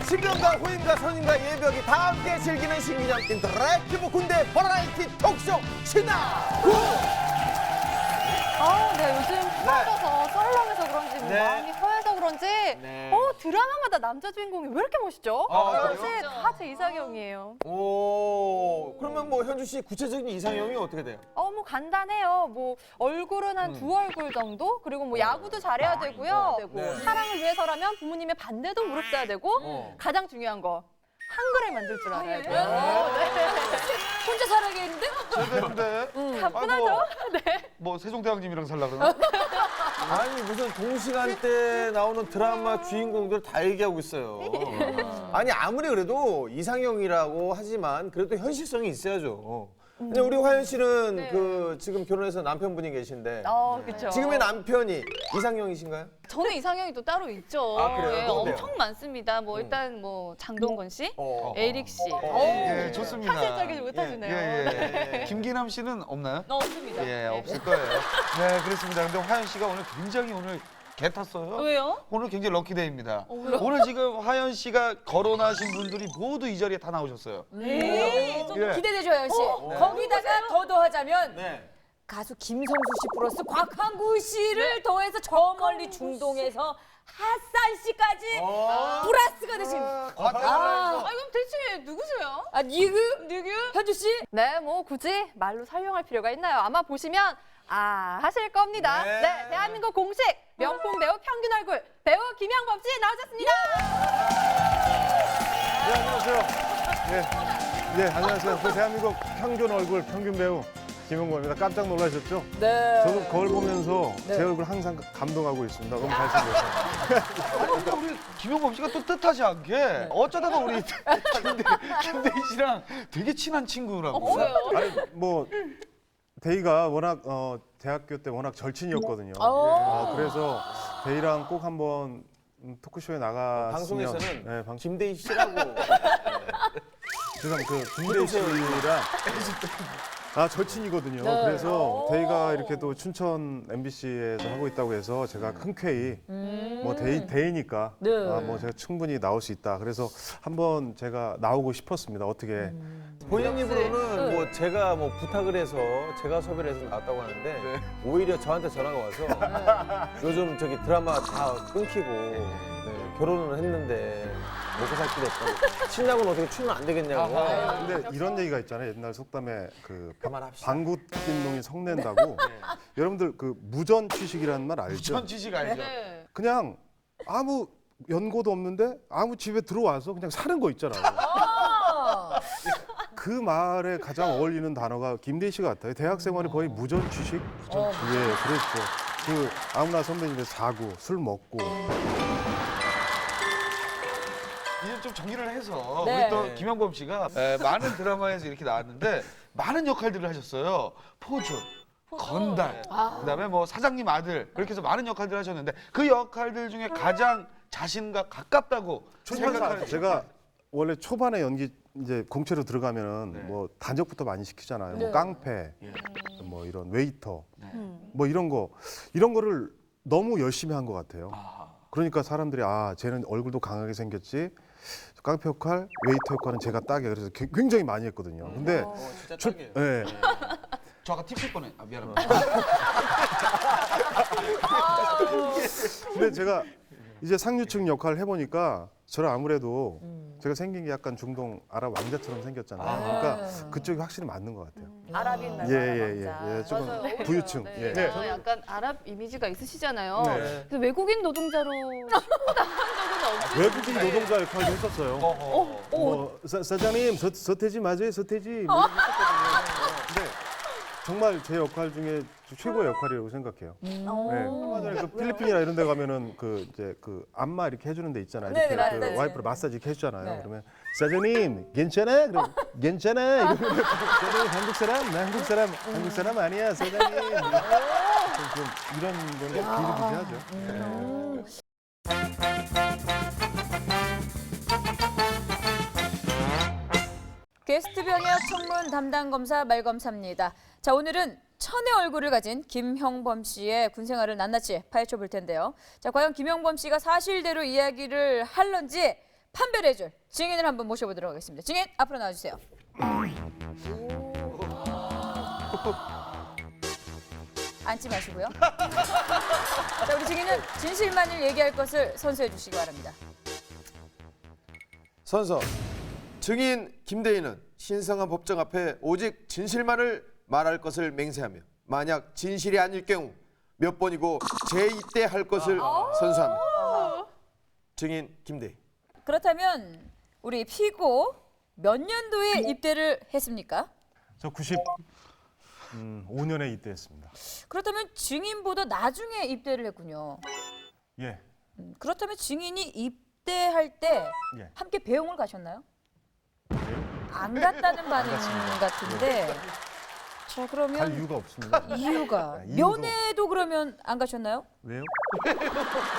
신병과 후임과 선임과 예벽이 다 함께 즐기는 신기념 인터랙티브 군대 버라이티 토크쇼 신화군. 내가 요즘 추워져서 썰렁해서 그런지 뭐 네. 마음이 허해서 그런지 네. 드라마마다 남자 주인공이 왜 이렇게 멋있죠? 그래요? 사실 다 제 이상형이에요. 오, 그러면 뭐 현주 씨 구체적인 이상형이 어떻게 돼요? 뭐 간단해요. 뭐 얼굴은 한 두 얼굴 정도? 그리고 뭐 야구도 잘해야 되고요. 네. 사랑을 위해서라면 부모님의 반대도 무릅써야 되고 가장 중요한 거 한글을 만들 줄 알아야 돼요. 혼자 살아야겠는데? 근데 가뿐하죠? 뭐 세종대왕님이랑 살라 그러나? 아니 무슨 동시간대 나오는 드라마 주인공들 다 얘기하고 있어요. 아니 아무리 그래도 이상형이라고 하지만 그래도 현실성이 있어야죠. 근데 우리 화연 씨는 그 지금 결혼해서 남편분이 계신데 그렇죠. 지금의 남편이 이상형이신가요? 저는 이상형이 또 따로 있죠. 아, 그래요? 예, 누군데요? 엄청 많습니다. 뭐 일단 뭐 장동건 씨, 에릭 씨. 예, 좋습니다. 현실적이지 못하시네요. 예. 김기남 씨는 없나요? 없습니다. 예, 없을 거예요. 네, 그렇습니다. 근데 화연 씨가 오늘 굉장히 오늘 개 탔어요. 왜요? 오늘 굉장히 럭키데이입니다. 왜요? 오늘 지금 화연 씨가 거론하신 분들이 모두 이 자리에 다 나오셨어요. 네. 좀 예. 기대되죠, 현 씨. 거기다가 더하자면 네. 가수 김성수 씨 플러스 곽한구 씨를 더해서 저 멀리 중동에서 핫산 씨까지 플러스가 되신. 그럼 대체 누구세요? 누구? 현주 씨? 네, 뭐 굳이 말로 설명할 필요가 있나요? 아마 보시면 하실 겁니다. 네. 네, 대한민국 공식 명품 배우 평균 얼굴 배우 김영범 씨 나오셨습니다. 네, 안녕하세요. 네, 안녕하세요. 그 대한민국 평균 얼굴 평균 배우 김영범입니다. 깜짝 놀라셨죠? 네. 저도 거울 보면서 제 얼굴 항상 감동하고 있습니다. 너무 잘생겼어요. 아니, 근데 우리 김용범 씨가 또 뜻하지 않게 어쩌다가 우리 김대희 씨랑 되게 친한 친구라고. 아니, 뭐 대희가 워낙 대학교 때 워낙 절친이었거든요. 그래서 대희랑 꼭 한번 토크쇼에 나갔으면 방송에서는 네, 김대희 씨라고. 지금 그 김대희 씨랑 절친이거든요. 그래서 대희가 이렇게 또 춘천 MBC에서 하고 있다고 해서 제가 흔쾌히 뭐 대희니까 뭐 제가 충분히 나올 수 있다. 그래서 한번 제가 나오고 싶었습니다. 어떻게? 본인 입으로는 뭐 제가 뭐 부탁을 해서 제가 섭외를 해서 나왔다고 하는데 오히려 저한테 전화가 와서 요즘 저기 드라마 다 끊기고 결혼을 했는데 먹고 살 길이 없다고 신랑은 어떻게 출연 안 되겠냐고. 근데 이런 얘기가 있잖아요. 옛날 속담에 그 그만합시다. 방구 낀 놈이 성낸다고. 여러분들 그 무전 취식이라는 말 알죠? 전 지식 알죠? 그냥 아무 연고도 없는데 아무 집에 들어와서 그냥 사는 거 있잖아요. 그 말에 가장 어울리는 단어가 김대희 씨 같아요. 대학 생활이 거의 무전 취식. 예, 그랬죠. 그 아무나 선배님의 사고, 술 먹고. 이제 좀 정리를 해서 네. 우리 또 김영범 씨가 많은 드라마에서 이렇게 나왔는데 많은 역할들을 하셨어요. 포준, 건달, 그다음에 뭐 사장님 아들 그렇게 해서 많은 역할들을 하셨는데 그 역할들 중에 가장 자신과 가깝다고 생각하는 제가 원래 초반에 연기 이제 공채로 들어가면은 뭐 단역부터 많이 시키잖아요. 뭐 깡패, 뭐 이런 웨이터, 뭐 이런 거를 너무 열심히 한 것 같아요. 그러니까 사람들이 쟤는 얼굴도 강하게 생겼지. 깡패 역할, 웨이터 역할은 제가 딱이에요. 그래서 굉장히 많이 했거든요. 근데 진짜 딱이에요. 예. 저 아까 팁 줄 뻔해. 미안합니다. 근데 제가 이제 상류층 역할을 해보니까 저를 아무래도 제가 생긴 게 약간 중동 아랍 왕자처럼 생겼잖아요. 그러니까 그쪽이 확실히 맞는 것 같아요. 아랍인 날 예, 조금 맞아요. 부유층. 네. 예. 저 약간 아랍 이미지가 있으시잖아요. 네. 그래서 외국인 노동자로 신고당한 적은 없으세요? 외국인 노동자 역할도 했었어요. 뭐 사장님 서태지 맞아요, 서태지. 뭐 이런 거 했었거든요. 근데 정말 제 역할 중에 최고의 역할이라고 생각해요. 네. 얼마 전에 그 필리핀이나 이런 데 가면은 그 이제 그 안마 이렇게 해주는 데 있잖아요. 이렇게 그 와이프를 마사지 이렇게 해주잖아요. 그러면 사장님 괜찮아? 그럼 괜찮아? 이러면 사장님 한국 사람 아니야 사장님. 좀 이런 거는 비일비재하죠. 게스트 병역 청문 담당 검사 말검사입니다. 자, 오늘은 천의 얼굴을 가진 김형범 씨의 군 생활을 낱낱이 파헤쳐 볼 텐데요. 자, 과연 김형범 씨가 사실대로 이야기를 할런지 판별해줄 증인을 한번 모셔보도록 하겠습니다. 증인 앞으로 나와주세요. 앉지 마시고요. 자, 우리 증인은 진실만을 얘기할 것을 선서해 주시기 바랍니다. 선서 증인 김대희는 신성한 법정 앞에 오직 진실만을 말할 것을 맹세하며 만약 진실이 아닐 경우 몇 번이고 재입대할 것을 선서합니다. 증인 김대희. 그렇다면 우리 피고 몇 년도에 입대를 했습니까? 저 95년에 입대했습니다. 그렇다면 증인보다 나중에 입대를 했군요. 예. 그렇다면 증인이 입대할 때 예. 함께 배웅을 가셨나요? 예. 안 갔다는 반응 같은데. 자, 갈 그러면 이유가 없습니다. 이유가 이유도- 면회도 그러면 안 가셨나요? 왜요?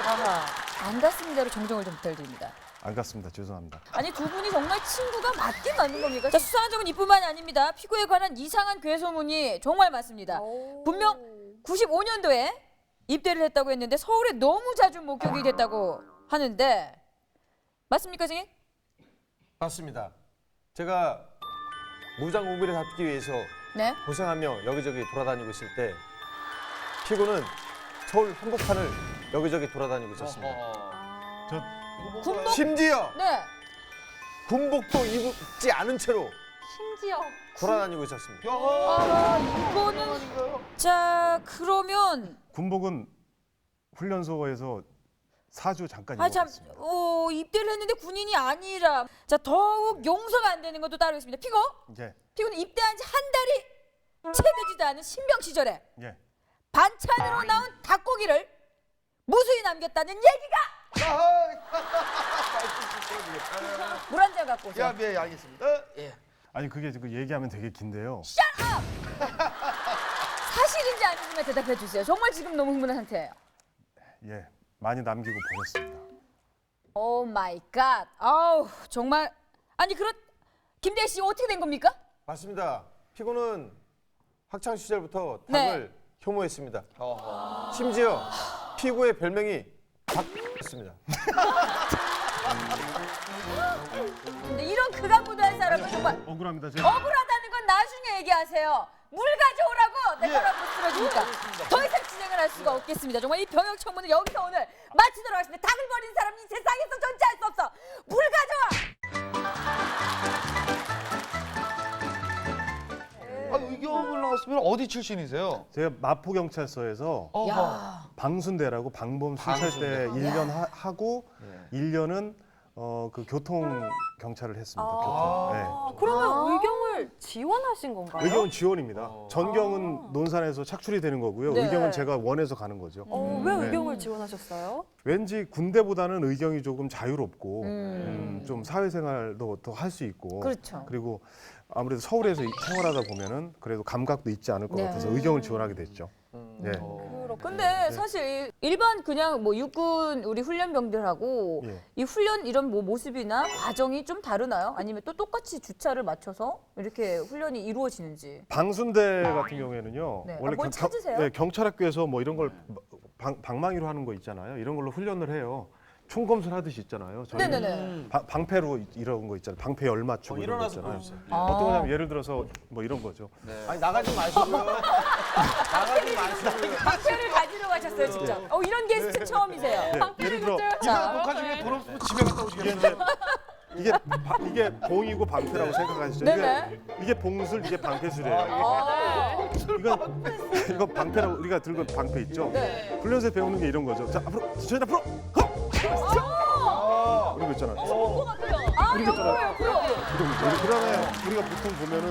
아하, 안 갔습니다로 정정을 좀 부탁드립니다. 안 갔습니다. 죄송합니다. 아니 두 분이 정말 친구가 맞긴 맞는 겁니까? 자, 수상한 점은 이뿐만이 아닙니다. 피고에 관한 이상한 괴소문이 정말 많습니다. 분명 95년도에 입대를 했다고 했는데 서울에 너무 자주 목격이 됐다고 하는데 맞습니까, 증인? 맞습니다. 제가 무장 공비를 잡기 위해서 네. 고생하며 여기저기 돌아다니고 있을 때 피고는 서울 한복판을 여기저기 돌아다니고 있었습니다. 저 군복. 심지어 네. 군복도 입지 않은 채로 심지어 돌아다니고 있었습니다. 이거는 자 그러면 군복은 훈련소에서 4주 잠깐 아 참 입었습니다. 입대를 했는데 군인이 아니라 자 더욱 용서가 안 되는 것도 따로 있습니다. 예. 피고는 입대한 지 한 달이 채 되지도 않은 신병 시절에 예. 반찬으로 나온 닭고기를 무수히 남겼다는 얘기가 물 한 잔 갖고 오세요. 예, 알겠습니다. 예. 아니 그게 지금 얘기하면 되게 긴데요. 사실인지 아닌지만 대답해 주세요. 정말 지금 너무 흥분한 상태예요. 예. 많이 남기고 보냈습니다. 오 마이 갓. 아우 정말 아니 김대희 씨 어떻게 된 겁니까? 맞습니다. 피고는 학창 시절부터 네. 닭을 혐오했습니다. 심지어 피고의 별명이 닭였습니다. 근데 이런 극악무도한 사람은 정말 억울합니다. 제가 억울하다는 건 나중에 얘기하세요. 물 가져오라고 내가라고 쓰러지니까 더 이상 진행을 할 수가 없겠습니다. 정말 이 병역 청문을 여기서 오늘 마치도록 하겠습니다. 닭을 버리는 사람은 이 세상에서 존재할 수 없어. 물 가져와. 의경을 나왔으면 어디 출신이세요? 제가 마포경찰서에서 야. 방순대라고 방범 순찰대 1년 하고 1년은 그 교통 경찰을 했습니다. 교통. 네. 그러면 의경을 지원하신 건가요? 의경은 지원입니다. 전경은 논산에서 착출이 되는 거고요. 네. 의경은 제가 원해서 가는 거죠. 왜 네. 의경을 지원하셨어요? 왠지 군대보다는 의경이 조금 자유롭고 좀 사회생활도 더 할 수 있고 그렇죠. 그리고 아무래도 서울에서 생활하다 보면은 그래도 감각도 있지 않을 것 네. 같아서 의경을 지원하게 됐죠. 네. 근데 사실 일반 그냥 뭐 육군 우리 훈련병들하고 예. 이 훈련 이런 뭐 모습이나 과정이 좀 다르나요? 아니면 또 똑같이 주차를 맞춰서 이렇게 훈련이 이루어지는지? 방순대 같은 경우에는요. 네. 원래 뭘 찾으세요? 네, 경찰학교에서 뭐 이런 걸 방망이로 하는 거 있잖아요. 이런 걸로 훈련을 해요. 총검술 하듯이 있잖아요. 저희는 네네네. 방패로 이런 거 있잖아요. 방패 열 맞추고 이런 거 일어나서 있잖아요. 보여주세요. 어떤 거냐면 예를 들어서 뭐 이런 거죠. 아니 나가지 마시고요. 나가지 마시고요. 방패를 가지러 가셨어요 직접. 이런 게스트 처음이세요. 네, 예를 들어 자, 녹화 중에 돈 없으면 집에 갔다 이게 오시겠어요? 이제 이게 봉이고 방패라고 생각하시죠? 네네. 이게 봉술, 이게 방패술이에요. 이거 방패라고 우리가 들고 방패 있죠? 네. 훈련소에 배우는 게 이런 거죠. 자 앞으로 천천히 앞으로 헉! 이런 거 있잖아요. 이런 거 있잖아요. 그다음에 우리가 보통 보면은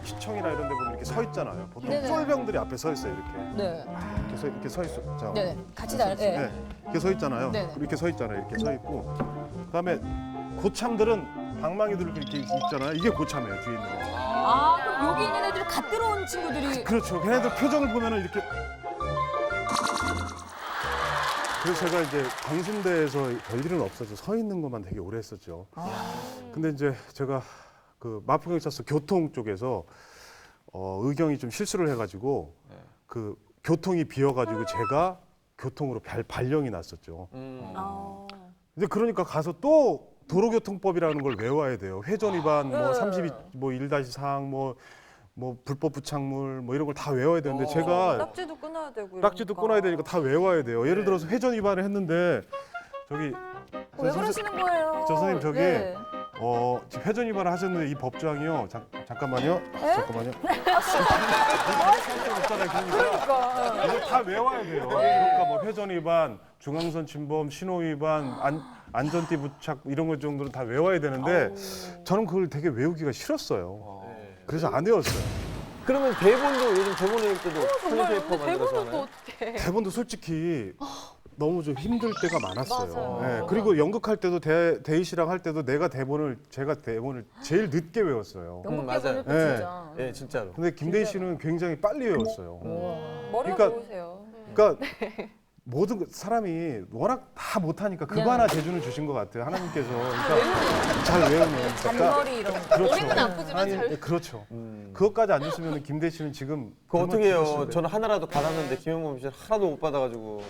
시청이나 이런 데 보면 이렇게 서 있잖아요. 보통 네네. 쫄병들이 앞에 서 있어요. 이렇게 네. 이렇게 서 있어. 자, 네네. 같이 다. 네. 네. 이렇게 서 있잖아요. 네네. 이렇게 서 있잖아요. 이렇게 서 있고 그다음에 고참들은 방망이들 이렇게 있잖아요. 이게 고참이에요. 뒤에 있는 거. 그럼 여기 있는 애들 갓 들어온 친구들이 그렇죠. 걔네들 표정을 보면은 이렇게. 그래서 제가 이제 방순대에서 별일은 없어서 서 있는 것만 되게 오래 했었죠. 근데 이제 제가 그 마포경찰서 교통 쪽에서 의경이 좀 실수를 해가지고 그 교통이 비어가지고 제가 교통으로 발령이 났었죠. 근데 그러니까 가서 또 도로교통법이라는 걸 외워야 돼요. 회전 위반 뭐 32, 뭐 1-4항 뭐 불법 부착물 뭐 이런 걸 다 외워야 되는데 제가 딱지도 끊어야 되고. 딱지도 끊어야 되니까 다 외워야 돼요. 예를 들어서 회전 위반을 했는데 저기 왜 그러시는 거예요? 저 선생님 저기 네. 지금 회전 위반을 하셨는데 이 법조항이요. 잠깐만요. 잠깐만요. 그러니까 이걸 다 외워야 돼요. 그러니까 뭐 회전 위반, 중앙선 침범, 신호 위반, 안전띠 부착 이런 것 정도는 다 외워야 되는데 저는 그걸 되게 외우기가 싫었어요. 그래서 안 외웠어요. 그러면 대본도 요즘 대본 외울 때도 컬리페이퍼 만들어서 대본은 또 하나요? 어떻게? 대본도 솔직히 너무 좀 힘들 때가 많았어요. 맞아요. 네, 그리고 연극할 때도 대희 씨랑 할 때도 제가 대본을 제일 늦게 외웠어요. 연극 맞아요. 배우는 또 네. 진짜. 예, 진짜로. 근데 김대희 씨는 굉장히 빨리 외웠어요. 머리가 그러니까- 좋으세요. 그러니까 모든 사람이 워낙 다 못하니까 그거 하나 재주는 주신 것 같아요. 하나님께서. 그러니까 잘 외우면. 그러니까 잔머리 이런 거. 그렇죠. 머리는 아프지만 잘. 네, 그렇죠. 그것까지 안 줬으면 김대희 씨는 지금 그거 어떻게 해요? 정말 저는 하나라도 받았는데 김영범 씨는 하나도 못 받아가지고.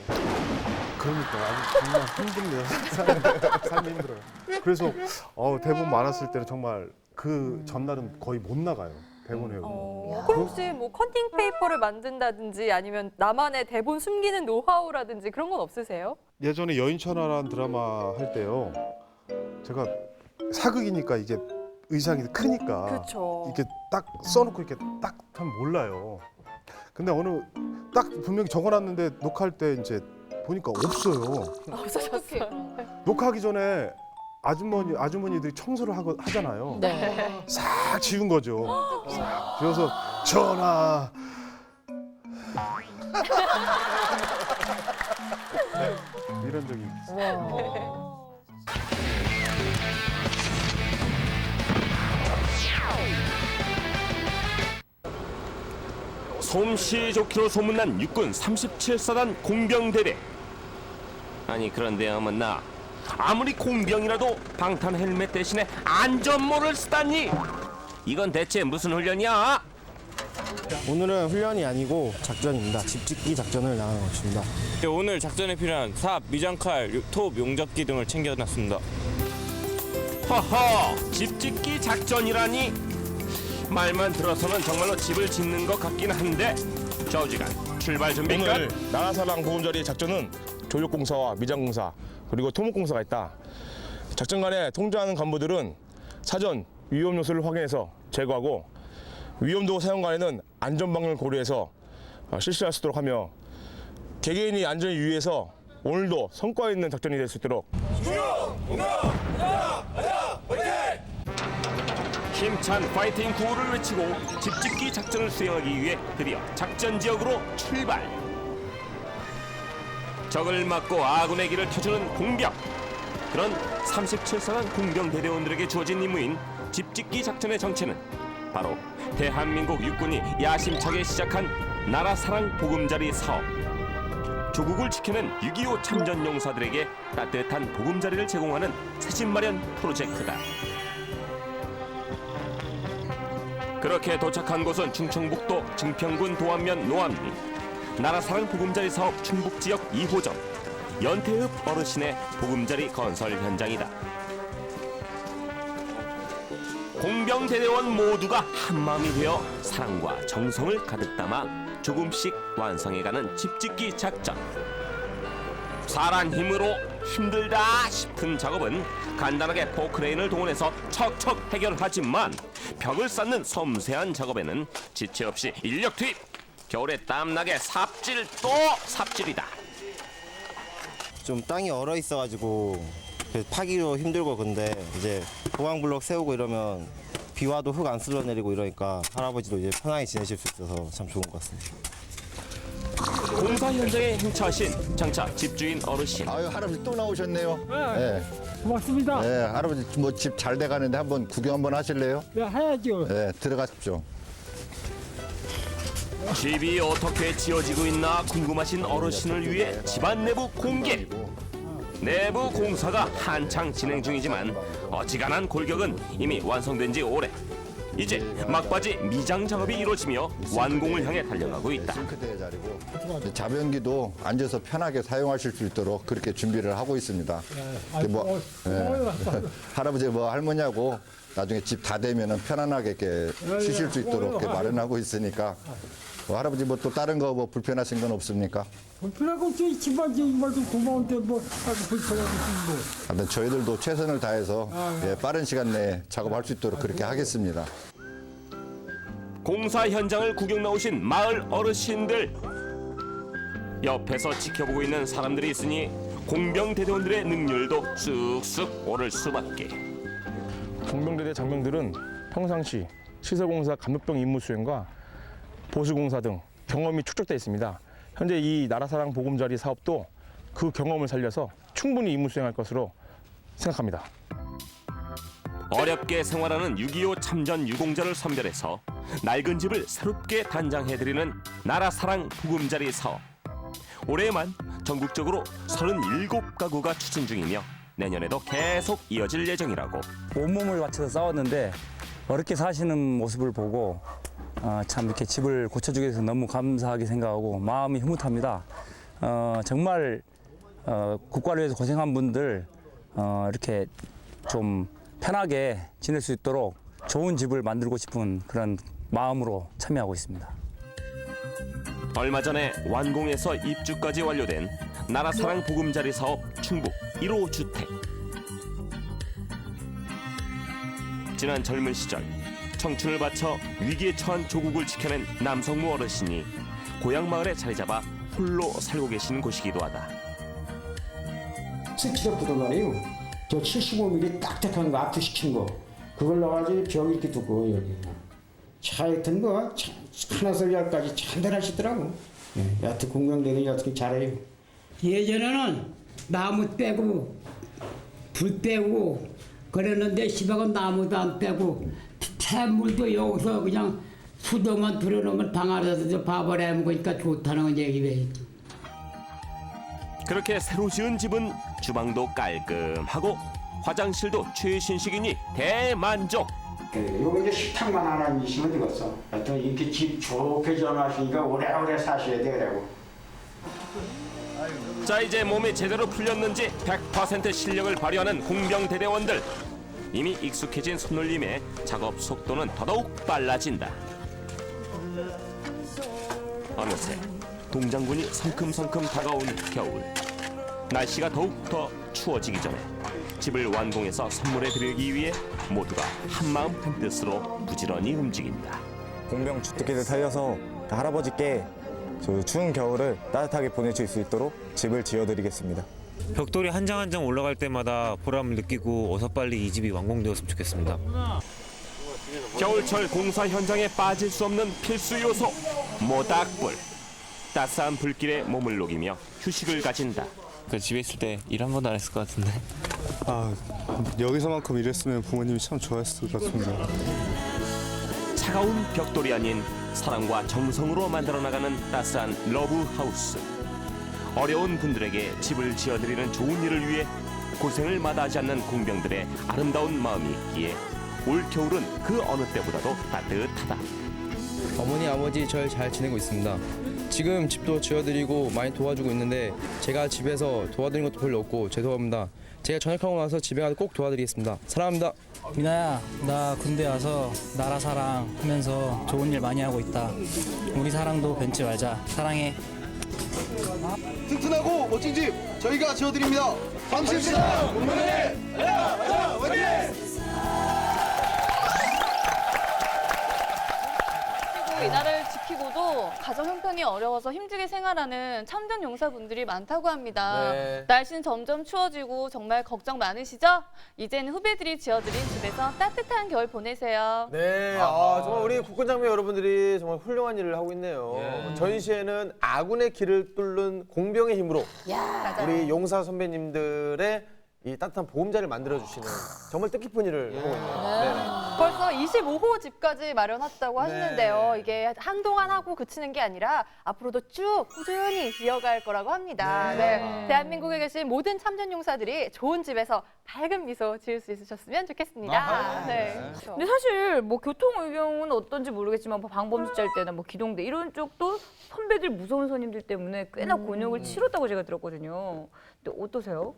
그러니까 아주 정말 힘듭니다. 삶이 힘들어요. 그래서 대본 많았을 때는 정말 그 전날은 거의 못 나가요. 대본 외우고. 그럼 혹시 뭐 커팅 페이퍼를 만든다든지 아니면 나만의 대본 숨기는 노하우라든지 그런 건 없으세요? 예전에 여인천하라는 드라마 할 때요. 제가 사극이니까 이게 의상이 크니까 그렇죠. 이렇게 딱 써놓고 이렇게 딱 하면 몰라요. 근데 딱 분명히 적어놨는데 녹화할 때 이제 보니까 없어요. 없어졌어요. 녹화하기 전에 아주머니들이 청소를 하잖아요. 네. 싹 지운 거죠. 싹 지워서 전화. 이런 적이 있어요. 솜씨 좋기로 소문난 육군 37사단 공병대대. 아니 그런데 어머나 아무리 공병이라도 방탄 헬멧 대신에 안전모를 쓰다니 이건 대체 무슨 훈련이야? 오늘은 훈련이 아니고 작전입니다. 집짓기 작전을 나가는 것입니다. 오늘 작전에 필요한 삽, 미장칼, 톱, 용접기 등을 챙겨놨습니다. 허허, 집짓기 작전이라니 말만 들어서는 정말로 집을 짓는 것 같긴 한데 좌우지간 출발 준비니까 오늘 나라사랑 보금자리 작전은 조력공사와 미장공사 그리고 토목공사가 있다. 작전간에 통제하는 간부들은 사전 위험 요소를 확인해서 제거하고 위험도 사용간에는 안전방향을 고려해서 실시할 수 있도록 하며 개개인이 안전을 유의해서 오늘도 성과 있는 작전이 될 수 있도록 힘찬 파이팅 구호를 외치고 집짓기 작전을 수행하기 위해 드디어 작전 지역으로 출발. 적을 막고 아군의 길을 켜주는 공병. 그런 37사단 공병대대원들에게 주어진 임무인 집짓기 작전의 정체는 바로 대한민국 육군이 야심차게 시작한 나라사랑 보금자리 사업. 조국을 지켜낸 6.25 참전용사들에게 따뜻한 보금자리를 제공하는 새집 마련 프로젝트다. 그렇게 도착한 곳은 충청북도 증평군 도안면 노암리 나라사랑 보금자리 사업 충북지역 2호점 연태읍 어르신의 보금자리 건설 현장이다. 공병대대원 모두가 한마음이 되어 사랑과 정성을 가득 담아 조금씩 완성해가는 집짓기 작전. 사람 힘으로 힘들다 싶은 작업은 간단하게 포크레인을 동원해서 척척 해결하지만 벽을 쌓는 섬세한 작업에는 지체 없이 인력 투입. 겨울에 땀나게 삽질 또 삽질이다. 좀 땅이 얼어 있어가지고 파기도 힘들고 근데 이제 보강블럭 세우고 이러면 비 와도 흙 안 쓸어내리고 이러니까 할아버지도 이제 편하게 지내실 수 있어서 참 좋은 것 같습니다. 공사 현장에 행차하신 장차 집주인 어르신. 아유 할아버지 또 나오셨네요. 네. 고맙습니다. 네, 할아버지 뭐 집 잘 돼가는데 한번 구경 한번 하실래요? 네, 해야죠. 네, 들어가십시오. 집이 어떻게 지어지고 있나 궁금하신 어르신을 위해 집안 내부 공개. 내부 공사가 한창 진행 중이지만 어지간한 골격은 이미 완성된 지 오래. 이제 막바지 미장 작업이 이루어지며 완공을 향해 달려가고 있다. 싱크대 자리고 자변기도 앉아서 편하게 사용하실 수 있도록 그렇게 준비를 하고 있습니다. 할아버지 할머니하고 나중에 집 다 되면은 편안하게 이렇게 쉬실 수 있도록 이렇게 마련하고 있으니까 할아버지 또 다른 거 불편하신 건 없습니까? 불편하고 집안 정말도 고마운데 아주 불편하고 아무튼 저희들도 최선을 다해서 빠른 시간 내에 작업할 수 있도록 그렇게 하겠습니다. 공사 현장을 구경 나오신 마을 어르신들. 옆에서 지켜보고 있는 사람들이 있으니 공병대대원들의 능률도 쑥쑥 오를 수밖에. 공병대대 장병들은 평상시 시설공사 감독병 임무 수행과 보수공사 등 경험이 축적되어 있습니다. 현재 이 나라사랑 보금자리 사업도 그 경험을 살려서 충분히 임무 수행할 것으로 생각합니다. 어렵게 생활하는 6.25 참전 유공자를 선별해서 낡은 집을 새롭게 단장해드리는 나라사랑 보금자리 사업. 올해만 전국적으로 37가구가 추진 중이며 내년에도 계속 이어질 예정이라고. 온몸을 바쳐서 싸웠는데 어렵게 사시는 모습을 보고 참 이렇게 집을 고쳐주게 돼서 너무 감사하게 생각하고 마음이 흐뭇합니다. 정말 국가를 위해서 고생한 분들 이렇게 좀 편하게 지낼 수 있도록 좋은 집을 만들고 싶은 그런 마음으로 참여하고 있습니다. 얼마 전에 완공해서 입주까지 완료된 나라사랑 보금자리 사업 충북 1호 주택. 지난 젊은 시절 청춘을 바쳐 위기에 처한 조국을 지켜낸 남성무 어르신이 고향 마을에 자리 잡아 홀로 살고 계신 곳이기도 하다. 스치가 붙어가네요. 저 75mm 딱딱한 거 압축시킨 거 그걸 넣어가지고 벽 이렇게 두고 여기 차에 든 거 하나서 열까지 참들 하시더라고. 여하튼 공병대는 어떻게 잘해요. 예전에는 나무 빼고 불 빼고 그랬는데 시방은 나무도 안 빼고 샘물도 여기서 그냥 수도만 들여놓으면 방 안에서 밥을 해 먹으니까 좋다는 얘기ပဲ. 그렇게 새로 지은 집은 주방도 깔끔하고 화장실도 최신식이니 대만족. 이거 이제 식탁만 하나 있으면 되겠어. 하여튼 이렇게 집 좋게 전화하시니까 오래오래 사셔야 되라고. 자, 이제 몸이 제대로 풀렸는지 100% 실력을 발휘하는 공병대대원들. 이미 익숙해진 손놀림에 작업 속도는 더더욱 빨라진다. 어느새 동장군이 성큼성큼 다가온 겨울. 날씨가 더욱더 추워지기 전에 집을 완공해서 선물해드리기 위해 모두가 한마음 한뜻으로 부지런히 움직인다. 공병 주특기를 살려서 할아버지께 추운 겨울을 따뜻하게 보내실 수 있도록 집을 지어드리겠습니다. 벽돌이 한 장 한 장 올라갈 때마다 보람을 느끼고 어서 빨리 이 집이 완공되었으면 좋겠습니다. 겨울철 공사 현장에 빠질 수 없는 필수 요소 모닥불. 따스한 불길에 몸을 녹이며 휴식을 가진다. 그 집에 있을 때 일 한 번도 안 했을 것 같은데. 여기서만큼 일했으면 부모님이 참 좋아했을 것 같습니다. 차가운 벽돌이 아닌 사랑과 정성으로 만들어 나가는 따스한 러브하우스. 어려운 분들에게 집을 지어드리는 좋은 일을 위해 고생을 마다하지 않는 공병들의 아름다운 마음이 있기에 올 겨울은 그 어느 때보다도 따뜻하다. 어머니 아버지 절 잘 지내고 있습니다. 지금 집도 지어드리고 많이 도와주고 있는데 제가 집에서 도와드린 것도 별로 없고 죄송합니다. 제가 전역하고 나서 집에 가서 꼭 도와드리겠습니다. 사랑합니다. 미나야, 나 군대 와서 나라 사랑 하면서 좋은 일 많이 하고 있다. 우리 사랑도 변치 말자. 사랑해. 튼튼하고 멋진 집 저희가 지어드립니다. 감사합니다. 공병대 가자 화이팅! 이 나라를 지키고도 가정 형편이 어려워서 힘들게 생활하는 참전 용사분들이 많다고 합니다. 네. 날씨는 점점 추워지고 정말 걱정 많으시죠? 이제는 후배들이 지어드린 집에서 따뜻한 겨울 보내세요. 네, 정말 우리 국군장병 여러분들이 정말 훌륭한 일을 하고 있네요. 전시회는 아군의 길을 뚫는 공병의 힘으로 우리 용사 선배님들의 이 따뜻한 보금자리를 만들어주시는 정말 뜻깊은 일을 하고 있네요. 네. 벌써 25호 집까지 마련했다고 하시는데요. 네. 이게 한동안 하고 그치는 게 아니라 앞으로도 쭉 꾸준히 이어갈 거라고 합니다. 네. 대한민국에 계신 모든 참전용사들이 좋은 집에서 밝은 미소 지을 수 있으셨으면 좋겠습니다. 네. 근데 사실 뭐 교통 의경은 어떤지 모르겠지만 뭐 방범수찰 때나 뭐 기동대 이런 쪽도 선배들 무서운 손님들 때문에 꽤나 곤욕을 치렀다고 제가 들었거든요. 근데 어떠세요?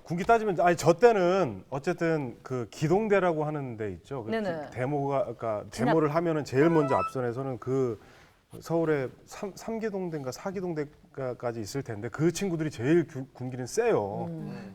군기 따지면 아니 저 때는 어쨌든 그 기동대라고 하는 데 있죠. 그 네네. 그러니까 데모를 하면은 제일 먼저 앞선에서는 그 서울에 3기동대인가 4기동대까지 있을 텐데 그 친구들이 제일 군기는 세요.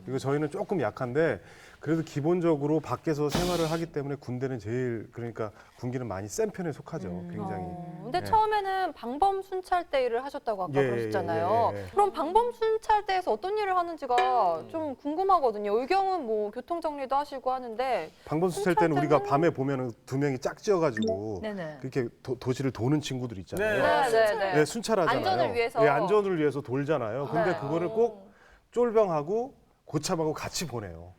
그리고 저희는 조금 약한데 그래도 기본적으로 밖에서 생활을 하기 때문에 군대는 제일 그러니까 군기는 많이 센 편에 속하죠. 굉장히. 근데 네. 처음에는 방범 순찰대를 하셨다고 아까 예, 그러셨잖아요. 예. 그럼 방범 순찰대에서 어떤 일을 하는지가 좀 궁금하거든요. 의경은 뭐 교통 정리도 하시고 하는데 방범 수찰 때는 우리가 밤에 보면은 두 명이 짝지어가지고 네네. 그렇게 도시를 도는 친구들 있잖아요. 네. 순찰하잖아요. 안전을 위해서. 예, 안전을 위해서 돌잖아요. 근데 네. 그거를 꼭 쫄병하고 고참하고 같이 보내요.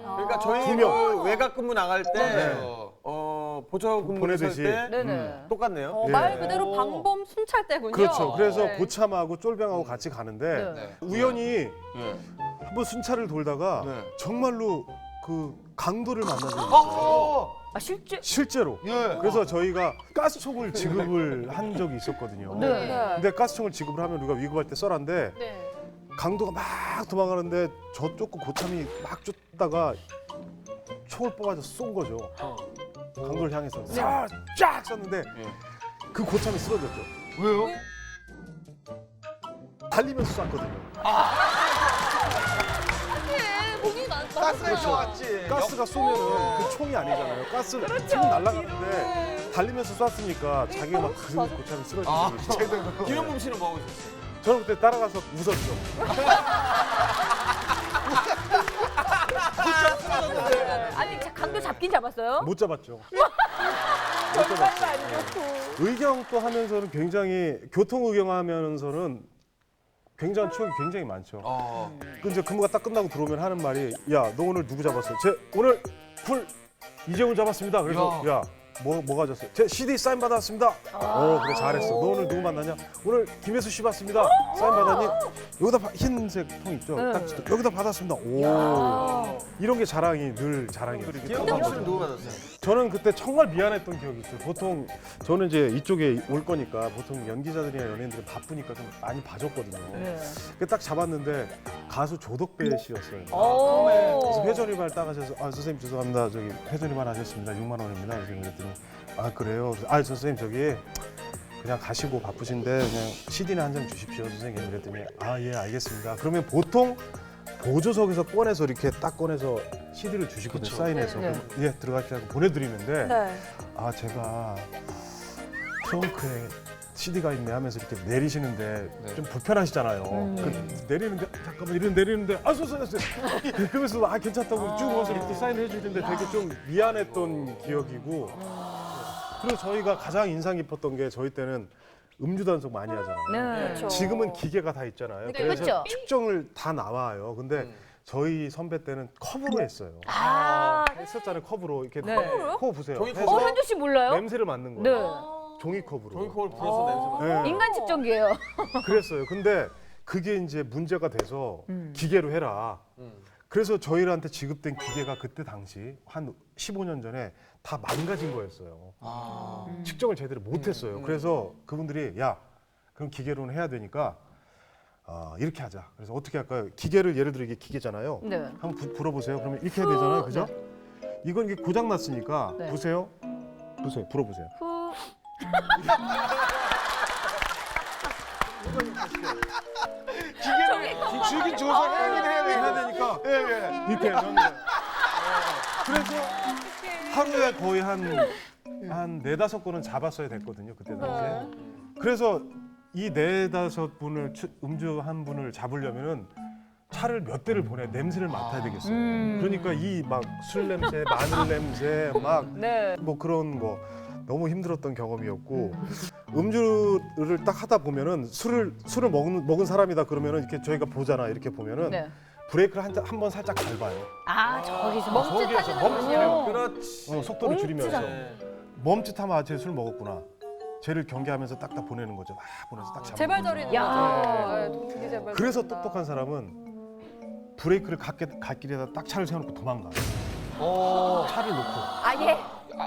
그러니까 저희 두 명. 그 외곽 근무 나갈 때 네. 보초 근무 보내듯이. 네네. 똑같네요. 예. 말 그대로 방범 순찰대군요. 그렇죠. 그래서 네. 고참하고 쫄병하고 같이 가는데 네. 우연히 한번 순찰을 돌다가 네. 정말로 그 강도를 만난 적이 있어요. 아 실제? 실제로. 예. 그래서 저희가 가스총을 지급을 한 적이 있었거든요. 네. 근데 가스총을 지급을 하면 우리가 위급할 때 쏘란데 네. 강도가 막 도망가는데 저쪽 그 고참이 막 쫓다가 총을 뽑아서 쏜 거죠. 강도를 향해서 쫙 쐈는데 그 고참이 쓰러졌죠. 왜요? 달리면서 쐈거든요. 본인이 가스에 쏘았지. 가스가 쏘면은 그 총이 아니잖아요. 가스 총 날아가는데 달리면서 쐈으니까 자기가 막 그 고참이 쓰러졌어요. 김영범 씨는 뭐 하고 있었어요? 저는 그때 따라가서 웃었죠. 아니 강도 잡긴 잡았어요? 못 잡았죠. 얼마나 안 좋고. 의경 또 하면서는 굉장히 교통 의경하면서는 굉장한 추억이 굉장히 많죠. 그 이제 근무가 딱 끝나고 들어오면 하는 말이 야 너 오늘 누구 잡았어? 제 오늘 풀 이재훈 잡았습니다. 그래서 야 뭐 가졌어요? 제 CD 사인 받았습니다. 그래 잘했어. 너 오늘 누구 만나냐? 오늘 김혜수 씨 봤습니다. 사인 받았니? 여기다 흰색 통 있죠? 딱 여기다 받았습니다. 오 이런 게 자랑이 늘 자랑이에요. 김영범 씨는 누구 받았어요? 저는 그때 정말 미안했던 기억이 있어요. 보통 저는 이제 이쪽에 올 거니까 보통 연기자들이나 연예인들은 바쁘니까 좀 많이 봐줬거든요. 그 딱 잡았는데 가수 조덕배 씨였어요. 그래서 회전위반 따가셔서 아 선생님 죄송합니다. 저기 회전위반 하셨습니다. 6만 원입니다. 그랬더니 아 그래요? 아 선생님 저기 그냥 가시고 바쁘신데 그냥 CD나 한 장 주십시오 선생님. 그랬더니 아 예 알겠습니다. 그러면 보통 보조석에서 꺼내서 이렇게 딱 꺼내서 CD를 주시거든요. 사인해서 그럼 예 들어가시라고 보내드리는데 네. 아 제가 트렁크에 CD가 있네 하면서 이렇게 내리시는데 좀 불편하시잖아요. 그 내리는데 잠깐만 이런 내리는데 아 선생님 그러면서 아 괜찮다고 쭉 와서 이렇게 사인해 주는데 되게 좀 미안했던 기억이고 그리고 저희가 가장 인상 깊었던 게 저희 때는 음주 단속 많이 하잖아요. 네. 그렇죠. 지금은 기계가 다 있잖아요. 네, 그래서 그렇죠. 측정을 다 나와요. 근데 저희 선배 때는 컵으로 했어요. 했었잖아요. 컵으로 이렇게 네. 컵 보세요. 종이컵. 해서 현주 씨 몰라요? 냄새를 맡는 네. 거예요. 종이컵으로. 종이컵을 불어서 냄새 맡 네. 인간 측정기예요. 그랬어요. 근데 그게 이제 문제가 돼서 기계로 해라. 그래서 저희한테 지급된 기계가 그때 당시 한 15년 전에 다 망가진 거였어요. 측정을 제대로 못했어요. 그래서 그분들이 야 그럼 기계로는 해야 되니까 이렇게 하자. 그래서 어떻게 할까요? 기계를 예를 들어 이게 기계잖아요. 네. 한번 불어보세요. 그러면 이렇게 해야 되잖아요. 그죠? 이건 이게 고장 났으니까 네. 보세요. 보세요. 불어보세요. 기계를 조사하긴 해야 되니까 이렇게 넣는 거예요. 그래서 하루에 거의 한 4-5건은 잡았어야 됐거든요. 그때 당시에. 그래서 이 4-5분을 음주 한 분을 잡으려면은 차를 몇 대를 보내 냄새를 맡아야 되겠어요. 그러니까 이 막 술 냄새, 마늘 냄새, 막 뭐 그런 거 너무 힘들었던 경험이었고 음주를 딱 하다 보면은 술을 먹은 사람이다 그러면은 이렇게 저희가 보잖아 이렇게 보면은 브레이크를 한 번 살짝 밟아요. 아, 저기서 멈추는군요. 그렇지. 속도를 줄이면서 멈칫하면 쟤 술 먹었구나. 쟤를 경계하면서 딱딱 보내는 거죠. 막 보내서 딱 잡는 제발 거죠. 저리는 거죠. 되게 제발. 그래서 저린다. 똑똑한 사람은 브레이크를 갈 길에다 딱 차를 세워놓고 도망가요. 차를 놓고. 아예.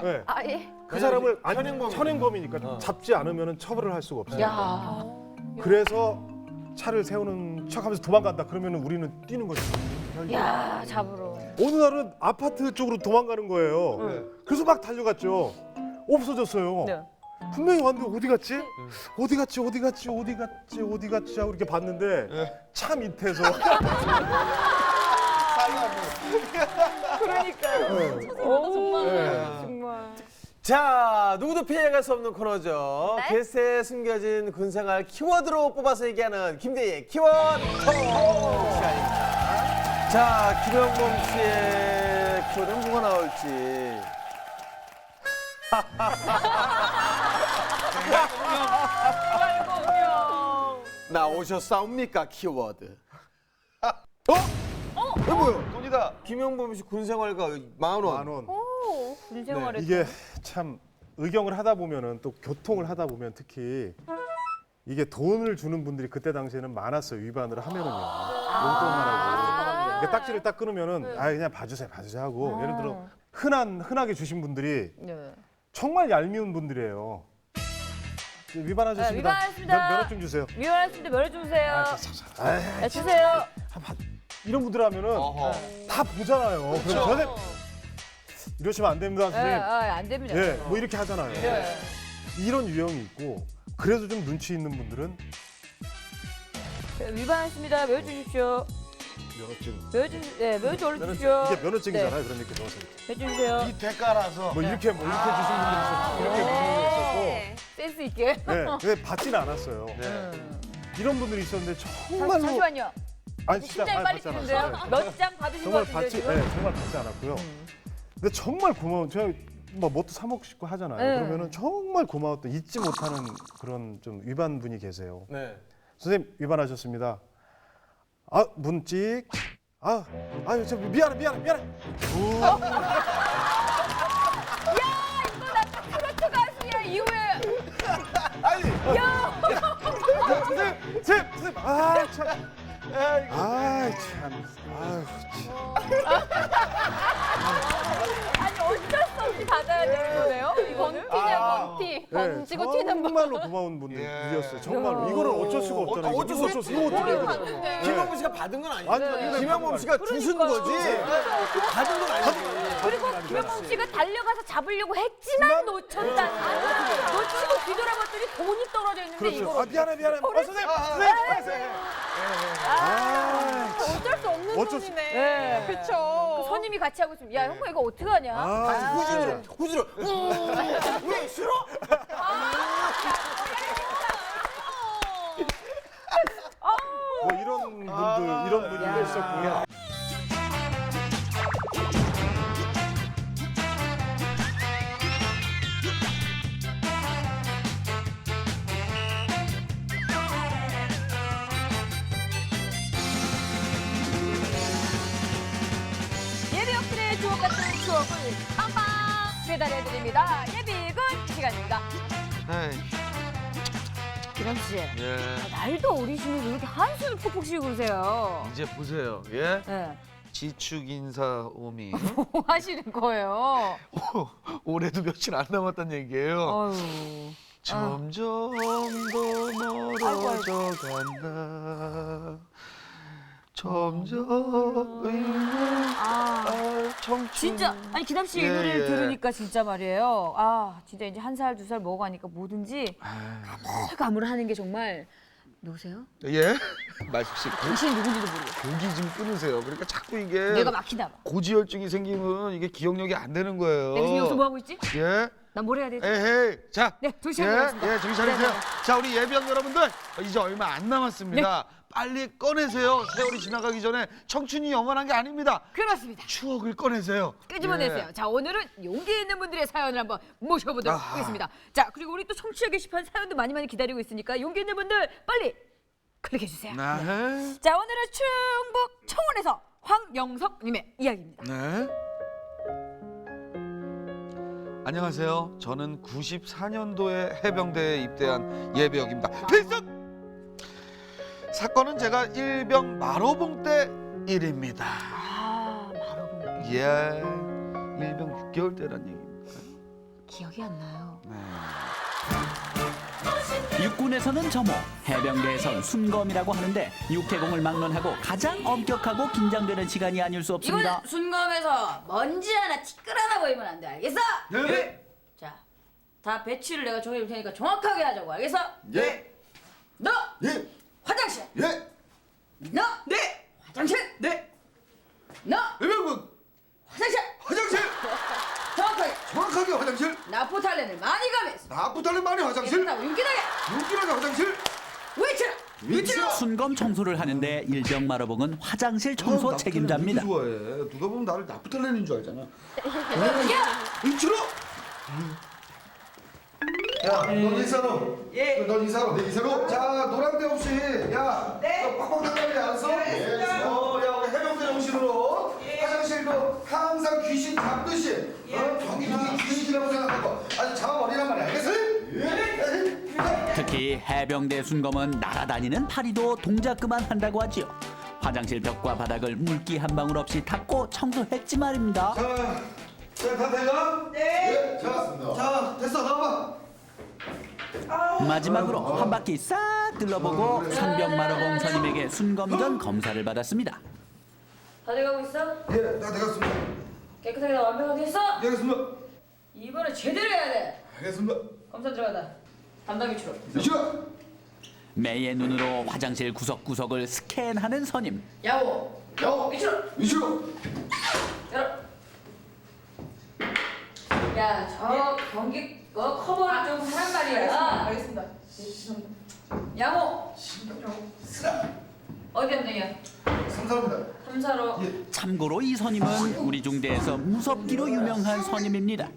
네. 아예. 그 사람을 현행범이니까 잡지 않으면 처벌을 할 수가 없어요. 야. 그래서 차를 세우는 척하면서 도망간다. 그러면 우리는 뛰는 거죠. 야, 잡으러. 어느 날은 아파트 쪽으로 도망가는 거예요. 그래서 막 달려갔죠. 없어졌어요. 네. 분명히 왔는데 어디 갔지? 어디 갔지? 어디 갔지? 어디 갔지? 어디 갔지? 하고 이렇게 봤는데 차 밑에서 그러니까요. 정말. 자, 누구도 피해갈 수 없는 코너죠. 네? 게스트에 숨겨진 군생활 키워드로 뽑아서 얘기하는 김대희의 키워드 토 시간입니다. 자, 김영범 씨의 키워드는 뭐가 나올지. 나오셨사옵니까 키워드? 뭐요? 돈이다. 김영범 씨 군생활가 10,000원. 오, 군생활에. 이게 참 의경을 하다 보면은 또 교통을 하다 보면 특히 이게 돈을 주는 분들이 그때 당시에는 많았어요. 위반을 하면은요. 용돈만 하고. 이게 딱지를 딱 끊으면은 아 그냥 봐주세요 하고 예를 들어 흔하게 주신 분들이 정말 얄미운 분들이에요. 위반하셨습니다. 위반했습니다. 면허증 주세요. 위반했습니다. 면허증 주세요. 아, 네, 주세요. 이런 분들 하면은 다 보잖아요. 그럼 전에 이러시면 안 됩니다, 네, 선생님. 안 됩니다. 예, 뭐 이렇게 하잖아요. 네. 이런 유형이 있고 그래도 좀 눈치 있는 분들은 위반했습니다. 면허증 주십시오. 면허증. 면허증 올려주십시오. 이게 면허증이잖아요. 그런 느낌 넣어서 이렇게. 면허증 주세요. 이 대가라서. 뭐 이렇게 주신 분들이 있었고 이렇게 주신 분들이 있었고. 센스 있게. 네, 근데 받지는 않았어요. 이런 분들이 있었는데 정말로. 잠시만요. 아니 진짜 심장이 빨리 받지 뛰는데요? 않았어요. 몇 장 받으신 것 같은데요, 지금? 정말 받지 않았고요. 근데 정말 고마운 제가 뭐 뭣도 사 먹고 하잖아요. 그러면은 정말 고마웠던 잊지 못하는 그런 좀 위반 분이 계세요. 네. 선생님 위반하셨습니다. 아 문찍. 저 미안해. 야, 이거 나 트로트 가수야 이후에. 아니. 야. 선생님. 아 참. 아니 어쩔 수 없이 받아야 되는 거네요? 번티냐 번티. 번지고 튀는 분. 정말로 고마운 분들이었어요. 정말로 이거를 어쩔 수가 없잖아요. 어쩔 수 없어. 이거 어떻게 김영범 씨가 받은 건 아니죠. 김영범 씨가 주신 거지. 받은 건 아니지. 그리고 김영범 씨가 달려가서 잡으려고 했지만 놓쳤다. 놓치고 뒤돌아봤더니 돈이 떨어져 있는데 그렇죠. 이거. 미안해. 선생님. 어쩔 수 없는 어쩔 수- 돈이네. 네. 그쵸. 그 손님이 같이 하고 있으면 야 형부 이거 어떡하냐? 후지로. 왜 싫어? 뭐 이런 분들도 있었고요. 예비역들의 추억 같은 추억을 빵빵 배달해드립니다. 예비군 시간입니다. 기남 씨, 예. 날도 어리시면서 왜 이렇게 한숨을 푹푹 쉬고 그러세요? 이제 보세요. 예. 네. 지축 인사 오미. 뭐 하시는 거예요? 올해도 며칠 안 남았다는 얘기예요. 어휴. 점점 더 멀어져 간다. 점점 청춘. 진짜 아니 기남 씨 이 예, 노래를 예. 들으니까 진짜 말이에요. 아 진짜 이제 1살 2살 먹어가니까 뭐든지 가물가물 게 정말 누구세요? 예? 마십시오. 당신이 누군지도 모르겠어. 고기 좀 끊으세요. 그러니까 자꾸 이게 내가 막히나 봐. 고지혈증이 생기면 이게 기억력이 안 되는 거예요. 내가 지금 여기서 뭐 하고 있지? 예? 난 뭘 해야 되지? 에헤이. 자, 네, 정신 차리겠습니다. 예, 정신 차리세요. 네, 네. 자, 우리 예비역 여러분들 이제 얼마 안 남았습니다. 빨리 꺼내세요. 세월이 지나가기 전에 청춘이 영원한 게 아닙니다. 그렇습니다. 추억을 꺼내세요. 끄집어내세요. 예. 자 오늘은 용기 있는 분들의 사연을 한번 모셔보도록 하겠습니다. 자 그리고 우리 또 청취자 게시판 사연도 많이 기다리고 있으니까 용기 있는 분들 빨리 클릭해주세요. 네. 자, 오늘은 충북 청원에서 황영석님의 이야기입니다. 네. 안녕하세요. 저는 94년도에 해병대에 입대한 예비역입니다. 필승! 사건은 제가 일병 마로봉 때 일입니다. 아, 마로봉 때. 예, 일병 6개월 때란 얘기입니다. 기억이 안 나요. 육군에서는 점호, 해병대에선 순검이라고 하는데 육해공을 막론하고 가장 엄격하고 긴장되는 시간이 아닐 수 없습니다. 이번 순검에서 먼지 하나 티끌 하나 보이면 안 돼, 알겠어? 네. 자, 다 배치를 내가 정해줄 테니까 정확하게 하자고, 알겠어? 예. 너 예. 화장실. 예. 너 네. 화장실. 네. 너 해병군 화장실. 화장실. 정확하게 화장실. 나프탈렌을 많이 가면서. 나프탈렌 많이 화장실. 윤기나게. 윤기나게 화장실. 위치로. 순검 청소를 하는데 일병 마로봉은 화장실 청소 책임자입니다. 좋아해. 누가 보면 나를 나프탈렌인 줄 알잖아. 야. 위치로. 야, 넌 이사로. 예. 넌 이사로. 네, 이사로. 자, 노란데 없이. 야, 네. 빡빡 닦아야 알았어? 네. 야, 우리 해병대 정신으로. 화장실도 항상 귀신 잡듯이. 경기도기 귀신이라고 생각하고. 아주 잡아버리란 말이야. 알겠어? 예. 특히 해병대 순검은 날아다니는 파리도 동작 그만한다고 하지요. 화장실 벽과 바닥을 물기 한 방울 없이 닦고 청소했지 말입니다. 자, 다 돼가? 네. 자, 됐어. 나와봐. 마지막으로 한 바퀴 싹 둘러보고 상병 마로봉 선임에게 순검 전 검사를 받았습니다. 다 돼가고 있어? 예, 다 돼갔습니다. 깨끗하게 다 완벽하게 했어? 예, 알겠습니다. 이번에 제대로 해야 돼. 알겠습니다. 검사 들어가다. 담당 위치로. 위치로. 매의 눈으로 화장실 구석구석을 스캔하는 선임. 야호. 위치로. 위치로. 열어. 야, 저 경기 커버를 좀 하란 말이야. 알겠습니다. 양호. 어디 담당이야? 3사로입니다. 3사로. 참고로 이 선임은 우리 중대에서 무섭기로 유명한 선임입니다.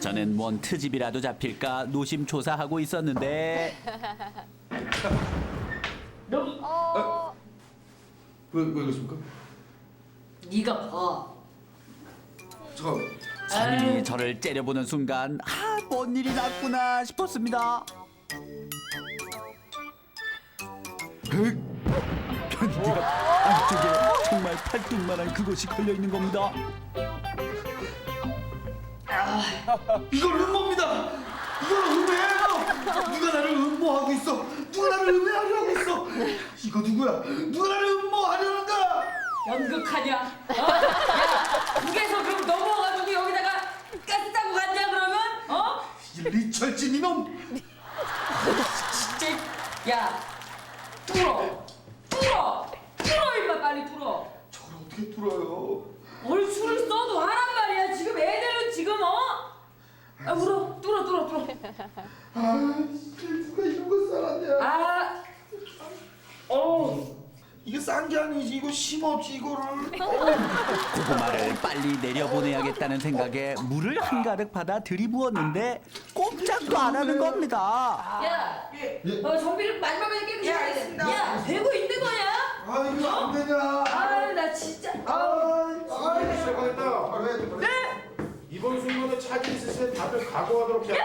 저는 뭔 트집이라도 잡힐까 노심초사하고 있었는데 왜 그러십니까? 네가 봐. 잠깐. 선임이 저를 째려보는 순간 뭔 일이 났구나 싶었습니다. 안쪽에 정말 팔뚝만한 그것이 걸려있는 겁니다. 이걸 음모입니다. 이걸 음해예요. 누가 나를 음모하고 있어. 누가 나를 음해하려고 있어. 이거 누구야? 누가 나를 음모하려는가? 연극하냐? 야, 북에서 그럼 넘어가지고 여기다가 가스 타고 갔냐 그러면? 이 리철진 이놈. 진짜. 야, 뚫어 임마, 빨리 뚫어. 저걸 어떻게 뚫어요? 뭘 술을 써도 하란 말이야. 지금 애들은 지금 울어. 뚫어. 누가 이런 거 써놨냐? 이게 싼 게 아니지. 이거 심었지 이거를. 고구마를 빨리 내려보내야겠다는 생각에 물을 한가득 받아 들이부었는데 꼼짝도 안 하는 겁니다. 야, 정비를 마지막까지 깨끗이 해야 돼. 야, 되고 있는 거냐? 아, 이거 안 되냐? 나 진짜. 시작하겠다. 네. 이번 순간에 차질 있으시면 다들 각오하도록 해. 야,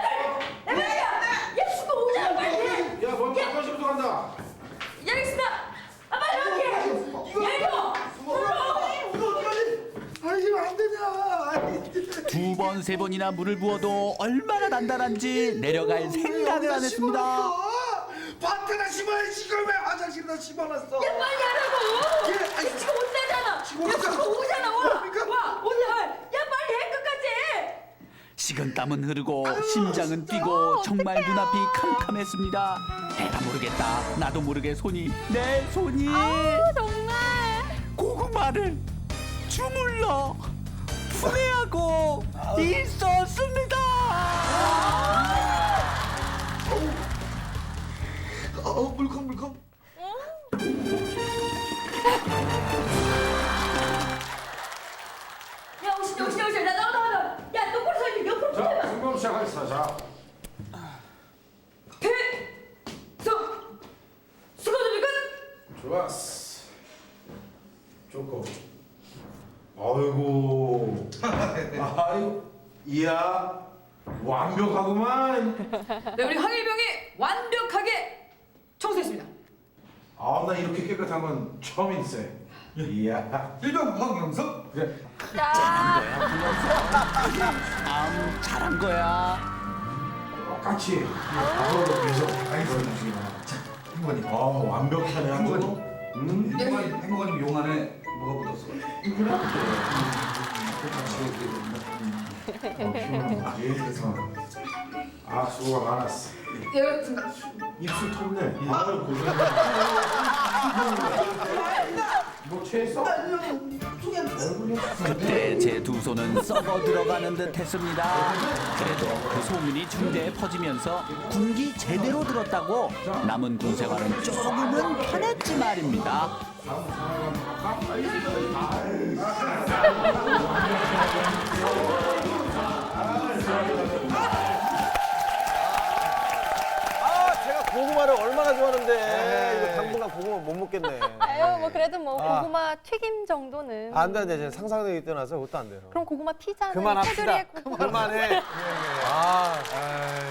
수고 오잖아, 빨리 해. 야, 먼저 화장실부터 간다. 야, 알겠습니다. 빨리 이렇게. 야, 이거 안 되냐? 두 번, 세 번이나 물을 부어도 얼마나 단단한지 내려갈 생각을 안 했습니다. 밭에다 심어야지. 이걸 왜 화장실에다 심어놨어? 야, 빨리 하라고. 예, 지금 온다잖아. 지금 온다잖아. 오잖아. 와, 온다. 야, 빨리 해 끝까지. 식은땀은 흐르고 심장은 뛰고 정말 눈앞이 캄캄했습니다. 에라 모르겠다. 나도 모르게 내 손이 정말. 고구마를 주물러 분해하고 있었습니다. 물컹물컹. 야, 오신. 나 나와. 야, 똑바로 서 있는 옆으로 붙어봐. 순검 시작하겠습니다. 자. 수고들 끝. 아이고. 아이고. 이야. 완벽하구만. 네, 우리 황일병이 완벽하게 청소했습니다. 아, 나 이렇게 깨끗한 건 처음이었어요. 이야. 일병 황영석? 그래. 잘한 거야. 똑같이 앞으로도 계속 많이 보여주시기 바랍니다. 자, 행복하님. 완벽하네. 행복하님. 행복하님 용 안에 뭐가 묻었어? 이거는 아, 수고가 많았어. 입술 텄네. 아유, 뭐 취했어? 그때 제 두 손은 썩어 들어가는 듯 했습니다. 그래도 그 소문이 중대에 퍼지면서 군기 제대로 들었다고 남은 군 생활은 조금은 편했지 말입니다. 제가 고구마를 얼마나 좋아하는데 이거 당분간 고구마 못 먹겠네. 아유, 뭐 그래도 뭐 고구마 튀김 정도는. 안 돼, 이제 상상력이 뛰어나서 그것도 안 돼요. 그럼 고구마 피자는 그만합시다. 테두리에 고구마. 그만해.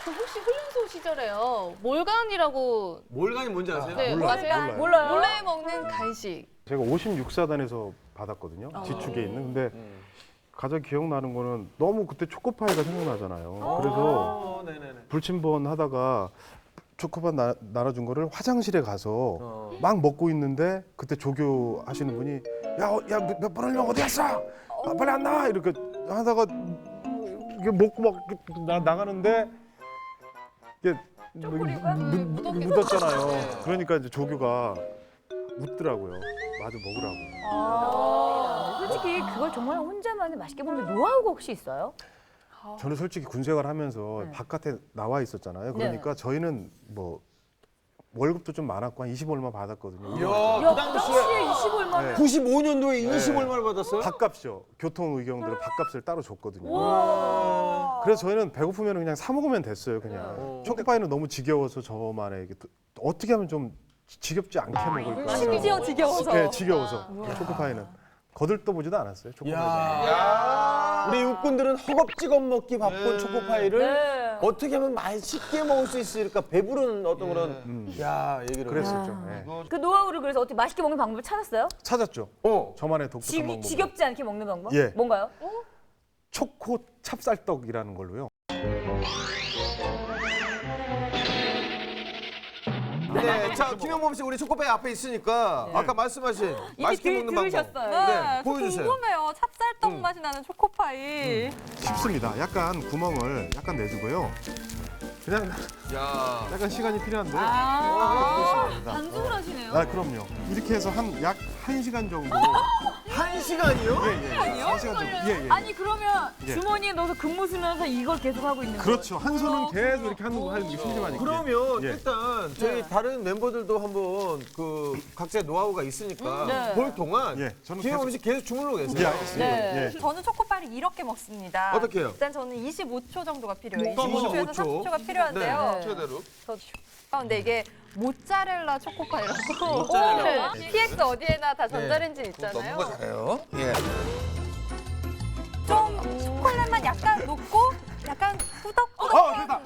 그 혹시 훈련소 시절에요. 몰간이라고 몰간이 뭔지 아세요? 네, 몰라요. 몰라요. 몰래 먹는 간식. 제가 56사단에서 받았거든요. 지축에 있는. 근데 가장 기억나는 거는 너무 그때 초코파이가 생각나잖아요. 그래서 불침번 하다가 초코파 나눠준 거를 화장실에 가서 막 먹고 있는데 그때 조교 하시는 분이 야, 몇 번 흘려 어디 갔어? 아, 빨리 안 나와! 이렇게 하다가 이게 먹고 막 나가는데 이게 묻었잖아요. 그러니까 이제 조교가 웃더라고요. 마저 먹으라고. 솔직히 그걸 정말 혼자만의 맛있게 먹는 노하우가 혹시 있어요? 저는 솔직히 군 생활하면서 바깥에 나와 있었잖아요. 그러니까 저희는 뭐 월급도 좀 많았고 한 20 얼마 받았거든요. 그 당시에 20 얼마? 95년도에 20 얼마를 받았어요? 밥값이요. 교통 의경들은 밥값을 따로 줬거든요. 그래서 저희는 배고프면 그냥 사 먹으면 됐어요. 그냥 초코파이는 너무 지겨워서 저만의 어떻게 하면 좀 지겹지 않게 먹을까. 심지어 지겨워서. 네, 지겨워서 초코파이는 거들떠보지도 않았어요. 초코파이. 우리 육군들은 허겁지겁 먹기 바쁜 초코파이를 어떻게 하면 맛있게 먹을 수 있을까 배부른 어떤 그런 얘기를 그랬었죠. 그 노하우를 그래서 어떻게 맛있게 먹는 방법을 찾았어요? 찾았죠. 저만의 독특한 방법. 지겹지 않게 먹는 방법? 예. 뭔가요? 초코 찹쌀떡이라는 걸로요. 네, 자 김영범 씨 우리 초코파이 앞에 있으니까 아까 말씀하신 맛있게 먹는 방법. 들으셨어요. 네, 보여주세요. 궁금해요. 찹쌀떡 맛이 나는 초코파이. 쉽습니다. 약간 구멍을 약간 내주고요. 그냥 약간 시간이 필요한데. 반죽을 하시네요. 그럼요. 이렇게 해서 약 1시간 정도. 1시간이요? 예. 1시간 정도. 예. 아니 그러면 예. 주머니에 넣어서 근무 쓰면서 이걸 계속 하고 있는 거예요? 그렇죠. 한 손은 계속 이렇게 하는 게 심심하니까. 그러면 예. 일단 저희 다른 멤버들도 한번 그 각자의 노하우가 있으니까 볼 동안 저는 김영범 씨 계속 주물러 계세요. 알겠습니다. 저는 초코파이를 이렇게 먹습니다. 어떻게 해요? 일단 저는 25초 정도가 필요해요. 25초. 25초에서 30초가 필요한데요. 최대로. 근데 이게 모짜렐라 초코파이라고. 모짜렐라. PX 어디에나 다 전자레인지 있잖아요. 잘해요. 예. 좀 초콜릿만 약간 녹고 약간 꾸덕꾸덕. 됐다. 네.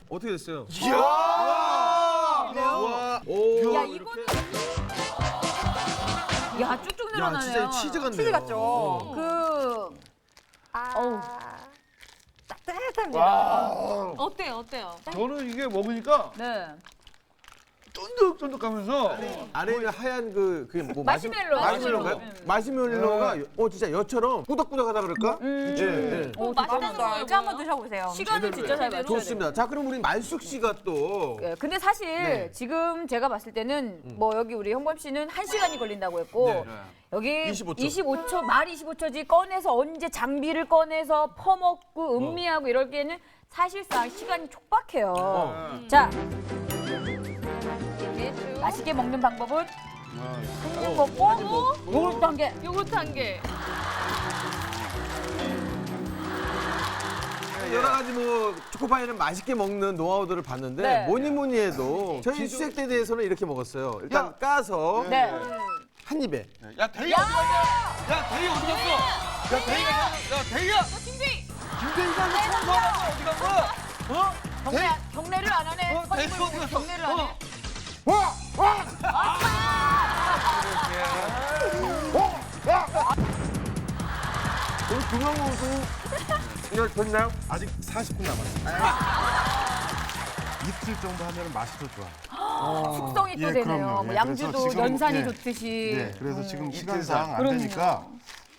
어떻게 됐어요? 이야! 오. 야 이거는 야 쭉쭉 늘어나네요. 진짜 치즈 같네요. 치즈 같죠. 그 따뜻합니다. 어때요? 저는 이게 먹으니까 네. 쫀득쫀득하면서 안에 하얀 그게 뭐 마시멜로. 마시멜로인가요? 마시멜로가 진짜 여처럼 꾸덕꾸덕하다 그럴까? 맛있다는 거 이제 한번 드셔보세요. 시간을 진짜 잘 맞춰야 돼요. 좋습니다. 자, 그럼 우리 말숙 씨가 또 근데 사실 지금 제가 봤을 때는 뭐 여기 우리 형범 씨는 1시간이 걸린다고 했고 여기 25초, 말 25초지 꺼내서 언제 장비를 꺼내서 퍼먹고 음미하고 이럴 때는 사실상 시간이 촉박해요. 자, 맛있게 먹는 방법은 그냥 먹고 요거트 한 개. 요거트 한 개. 여러 가지 뭐 초코파이는 맛있게 먹는 노하우들을 봤는데 뭐니 해도 저희 수색 때 대해서는 이렇게 먹었어요. 일단 까서 한 입에. 야 대리 어디 갔냐? 야, 대희 어디 갔어? 야, 대희가, 야, 대희야! 김대희가 이거 처음 나왔어. 어디 간 거야? 경례를 안 하네. 대희 어디 갔어? 경례를 안 해. 우리 두명 모두 이거 됐나요? 아직 40분 남았어요. 이틀 정도 하면 맛이 더 좋아요. 숙성이 또 예, 되네요. 그럼요. 뭐 예, 양주도 그래서 지금, 연산이 예. 좋듯이. 네, 그래서 지금 이틀 시간상 안 그럼요. 되니까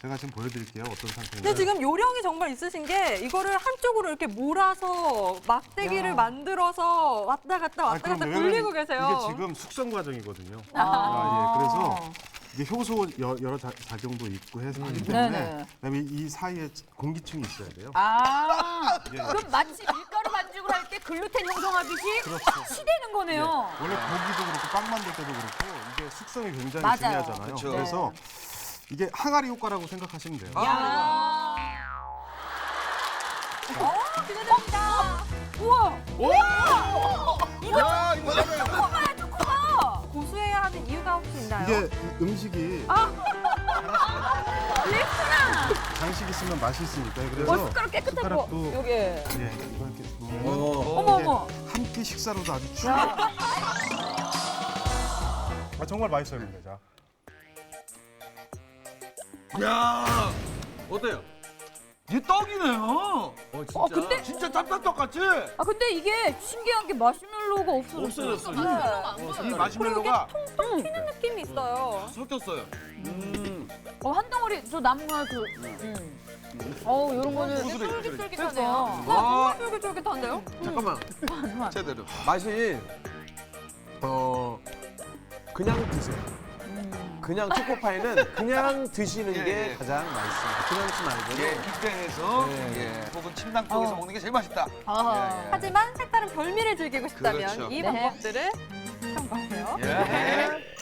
제가 지금 보여드릴게요. 어떤 상태인지. 근데 지금 요령이 정말 있으신 게 이거를 한쪽으로 이렇게 몰아서 막대기를 만들어서 왔다 갔다 왔다 갔다 그럼요. 돌리고 왜냐면 계세요. 이게 지금 숙성 과정이거든요. 아. 예, 그래서 이게 효소 여러 작용도 있고 해서 하기 때문에 네네. 그다음에 이 사이에 공기층이 있어야 돼요. 아, 예. 그럼 마치 밀가루 반죽을 할 때 글루텐 형성하듯이 치대는 거네요. 원래 고기도 그렇고 빵 만들 때도 그렇고 이게 숙성이 굉장히 맞아요. 중요하잖아요. 그쵸. 그래서 이게 항아리 효과라고 생각하시면 돼요. 야. 기대됩니다. 우와. 이거 야, 이거 초코바야, 초코바. 고수해야 하는 이유가 혹시 있나요? 이게 음식이 예쁘나. 장식 있으면 맛이 있으니까 그래서 숟가락 깨끗한 거. 숟가락도 여기. 예, 이거 이렇게 놓으면 어머, 이게 어머. 한 끼 식사로도 아주 추워. 정말 맛있어요, 근데 자. 야, 어때요? 이게 떡이네요. 진짜. 근데 진짜 짭짤떡 같지? 근데 이게 신기한 게 마시멜로가 없어졌어요. 이 마시멜로가 통통 튀는 느낌이 있어요. 섞였어요. 한 덩어리 저 남은 거 이런 거는 쫄깃쫄깃하네요. 그러니까. 정말 쫄깃쫄깃한데요? 잠깐만. 제대로. 맛이 그냥 드세요. 그냥 초코파이는 그냥 드시는 게 가장 맛있습니다. 그냥 치 말고. 예, 입대해서 혹은 침낭속에서 먹는 게 제일 맛있다. 예. 하지만 색다른 별미를 즐기고 싶다면 그렇죠. 이 네. 방법들을 참고하세요. 예.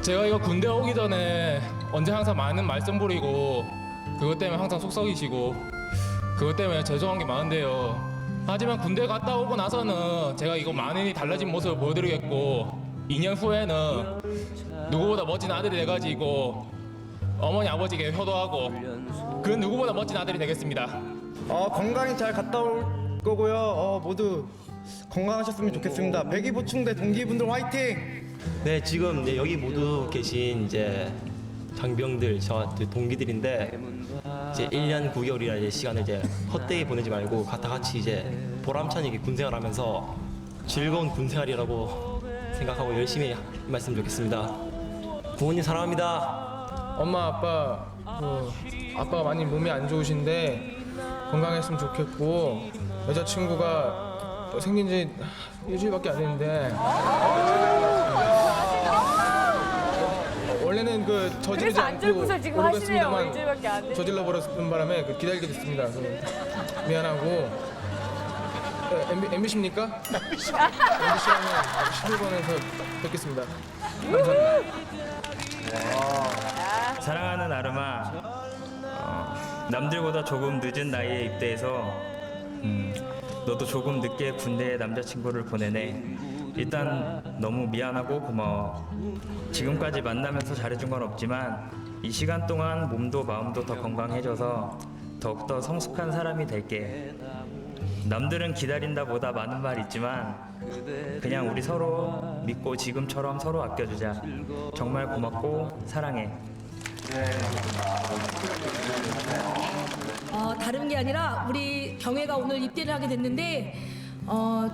제가 이거 군대 오기 전에 언제 항상 많은 말썽 부리고 그것 때문에 항상 속 썩이시고 그것 때문에 죄송한 게 많은데요. 하지만 군대 갔다 오고 나서는 제가 이거 많이 달라진 모습을 보여드리겠고 2년 후에는 누구보다 멋진 아들이 돼가지고 어머니 아버지에게 효도하고 그 누구보다 멋진 아들이 되겠습니다. 건강히 잘 갔다 올 거고요. 모두 건강하셨으면 좋겠습니다. 백이보충대 동기분들 화이팅! 네, 지금 이제 여기 모두 계신 이제 장병들, 저 동기들인데 이제 1년 9개월이나 이제 시간을 이제 헛되이 보내지 말고 다 같이 이제 보람찬 이게 군생활하면서 즐거운 군생활이라고 생각하고 열심히 임했으면 좋겠습니다. 부모님 사랑합니다. 엄마, 아빠, 아빠가 많이 몸이 안 좋으신데 건강했으면 좋겠고 여자친구가 생긴 지 일주일밖에 안 됐는데 원래는 그 저지르지 그래서 않고 안절부절 지금 하시네요. 모르겠습니다만 일주일밖에 안 됐는데. 저질러 버렸던 바람에 기다리게 됐습니다. 미안하고 MBC입니까? MBC라면 11번에서 뵙겠습니다. 사랑하는 아름아, 남들보다 조금 늦은 나이에 입대해서 너도 조금 늦게 군대에 남자친구를 보내네. 일단 너무 미안하고 고마워. 지금까지 만나면서 잘해준 건 없지만 이 시간 동안 몸도 마음도 더 건강해져서 더욱더 성숙한 사람이 될게. 남들은 기다린다 보다 많은 말 있지만 그냥 우리 서로 믿고 지금처럼 서로 아껴주자. 정말 고맙고 사랑해. 다른 게 아니라 우리 경혜가 오늘 입대를 하게 됐는데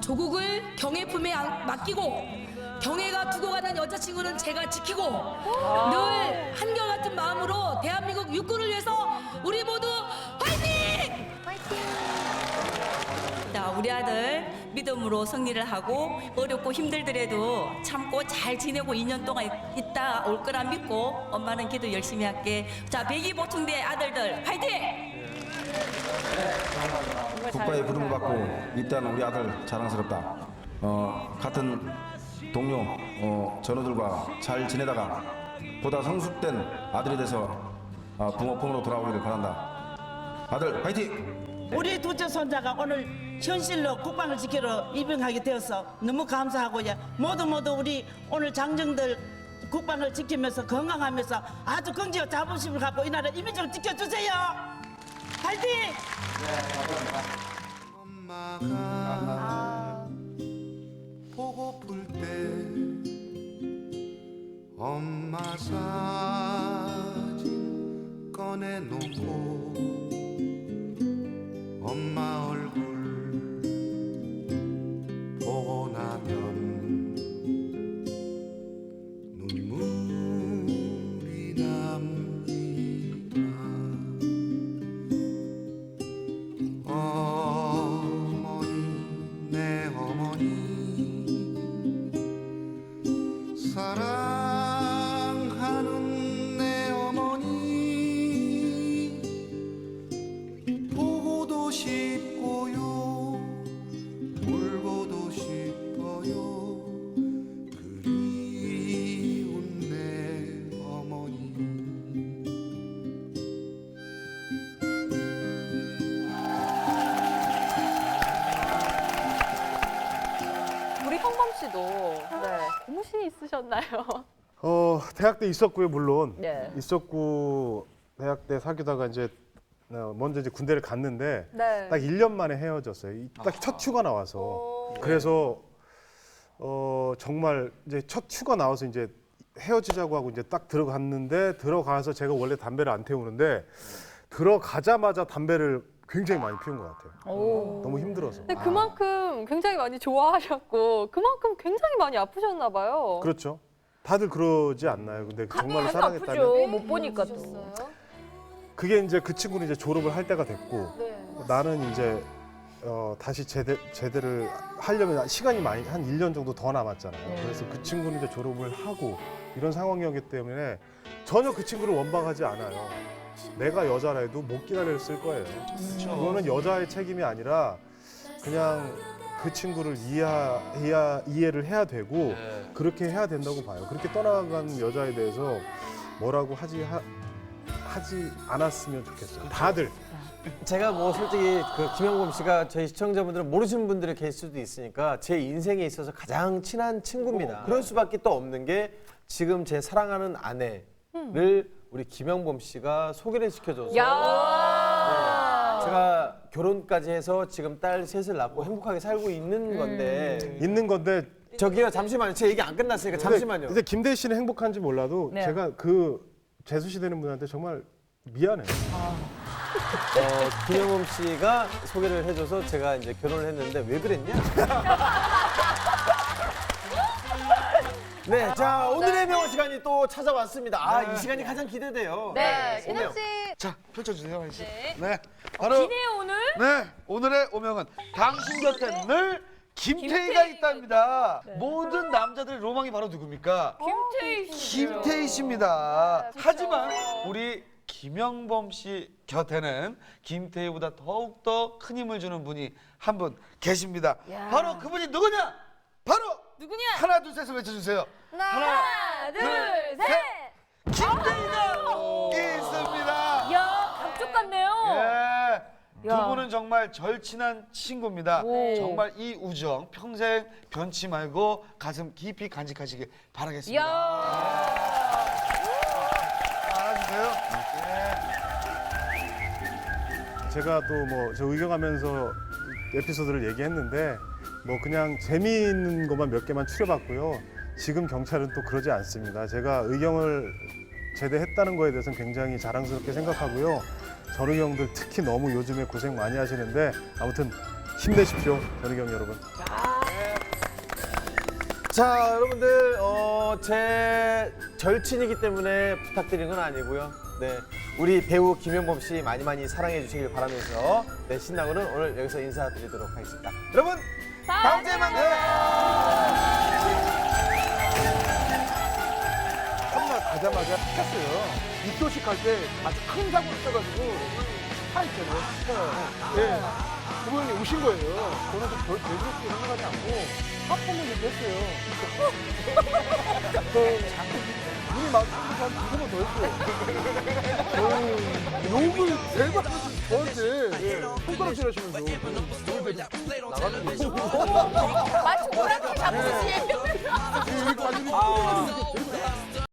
조국을 경혜 품에 맡기고 경혜가 두고 가는 여자친구는 제가 지키고 늘 한결같은 마음으로 대한민국 육군을 위해서 우리 모두 화이팅! 우리 아들 믿음으로 승리를 하고 어렵고 힘들더라도 참고 잘 지내고 2년 동안 있다 올 거라 믿고 엄마는 기도 열심히 할게. 자, 백이보충대 아들들 화이팅! 국가의 부름을 받고 입대한 우리 아들 자랑스럽다. 같은 동료 전우들과 잘 지내다가 보다 성숙된 아들이 돼서 부모 품으로 돌아오기를 바란다. 아들 화이팅! 우리 둘째 손자가 오늘 현실로 국방을 지키러 입영하게 되어서 너무 감사하고요. 모두 우리 오늘 장정들 국방을 지키면서 건강하면서 아주 긍지와 자부심을 갖고 이 나라 이미지를 지켜주세요. 파이팅! 엄마가 보고플 때 엄마 사진 꺼내놓고 엄마 얼굴 보고 나면 눈물이 납니다. 어머니 내 어머니 사랑하는 내 어머니 보고도 싶고요 울고도 싶어요 그리운 내 어머니. 우리 형범 씨도 고무신이 있으셨나요? 대학 때 있었고요, 물론. 네. 있었고 대학 때 사귀다가 이제 먼저 이제 군대를 갔는데 네. 딱 1년 만에 헤어졌어요. 딱 첫 휴가 나와서. 그래서 정말 이제 첫 휴가 나와서 이제 헤어지자고 하고 이제 딱 들어갔는데 들어가서 제가 원래 담배를 안 태우는데 들어가자마자 담배를 굉장히 많이 피운 것 같아요. 너무 힘들어서. 근데 그만큼 굉장히 많이 좋아하셨고 그만큼 굉장히 많이 아프셨나 봐요. 그렇죠. 다들 그러지 않나요? 근데 정말로 사랑했다면 못 보니까 또. 그게 이제 그 친구는 이제 졸업을 할 때가 됐고 나는 이제 다시 제대를 하려면 시간이 많이 한 1년 정도 더 남았잖아요. 그래서 그 친구는 이제 졸업을 하고 이런 상황이었기 때문에 전혀 그 친구를 원망하지 않아요. 내가 여자라도 못 기다렸을 거예요. 그거는 여자의 책임이 아니라 그냥 그 친구를 이해를 해야 되고 그렇게 해야 된다고 봐요. 그렇게 떠나간 여자에 대해서 뭐라고 하지 않았으면 좋겠어요. 다들. 제가 뭐 솔직히 그 김영범 씨가 저희 시청자분들은 모르시는 분들이 계실 수도 있으니까 제 인생에 있어서 가장 친한 친구입니다. 그럴 수밖에 또 없는 게 지금 제 사랑하는 아내를 우리 김영범 씨가 소개를 시켜줘서 제가 결혼까지 해서 지금 딸 셋을 낳고 행복하게 살고 있는 건데 저기요 잠시만요. 제 얘기 안 끝났으니까 잠시만요. 근데 김대희 씨는 행복한지 몰라도 네. 제가 그 재수 씨 되는 분한테 정말 미안해요. 김영범 씨가 소개를 해줘서 제가 이제 결혼을 했는데 왜 그랬냐? 네, 자 오늘의 명언 시간이 또 찾아왔습니다. 이 시간이 가장 기대돼요. 네, 오명. 신영 씨. 자, 펼쳐주세요, 한 씨. 네. 네, 바로 기네요 오늘. 네, 오늘의 오명은 당신 곁에 늘 김태희가 있답니다. 모든 남자들의 로망이 바로 누굽니까? 김태희 씨. 김태희 씨입니다. 하지만 우리 김영범 씨 곁에는 김태희보다 더욱더 큰 힘을 주는 분이 한 분 계십니다. 바로 그분이 누구냐? 바로 누구냐? 하나 둘 셋을 외쳐주세요. 하나, 둘, 셋. 김태희가 있습니다. 야, 감쪽 같네요. 예. 두 야. 분은 정말 절친한 친구입니다. 오. 정말 이 우정 평생 변치 말고 가슴 깊이 간직하시길 바라겠습니다. 알아주세요. 제가 또 뭐 저 의경하면서 에피소드를 얘기했는데 뭐 그냥 재미있는 것만 몇 개만 추려봤고요. 지금 경찰은 또 그러지 않습니다. 제가 의경을 제대했다는 거에 대해서는 굉장히 자랑스럽게 생각하고요. 전의경들 특히 너무 요즘에 고생 많이 하시는데 아무튼 힘내십시오, 전의경 여러분. 자, 여러분들 제 절친이기 때문에 부탁드린 건 아니고요. 네, 우리 배우 김영범 씨 많이 사랑해 주시길 바라면서 네, 신나고는 오늘 여기서 인사드리도록 하겠습니다. 여러분, 다음 주에 만나요. 첫날 가자마자 시켰어요. 입도식 할 때 아주 큰 사고를 써가지고 차 있잖아요. 예. 그분이 우신 거예요. 저는 별 대수롭게 생각하지 않고 하품을 했어요. 눈이 마주치면서 한 2번 더 했어요. 욕을 대박 저한테 손가락질 하시면서 나가는 거죠. 마치 오락기 잡듯이. 이렇게 완전히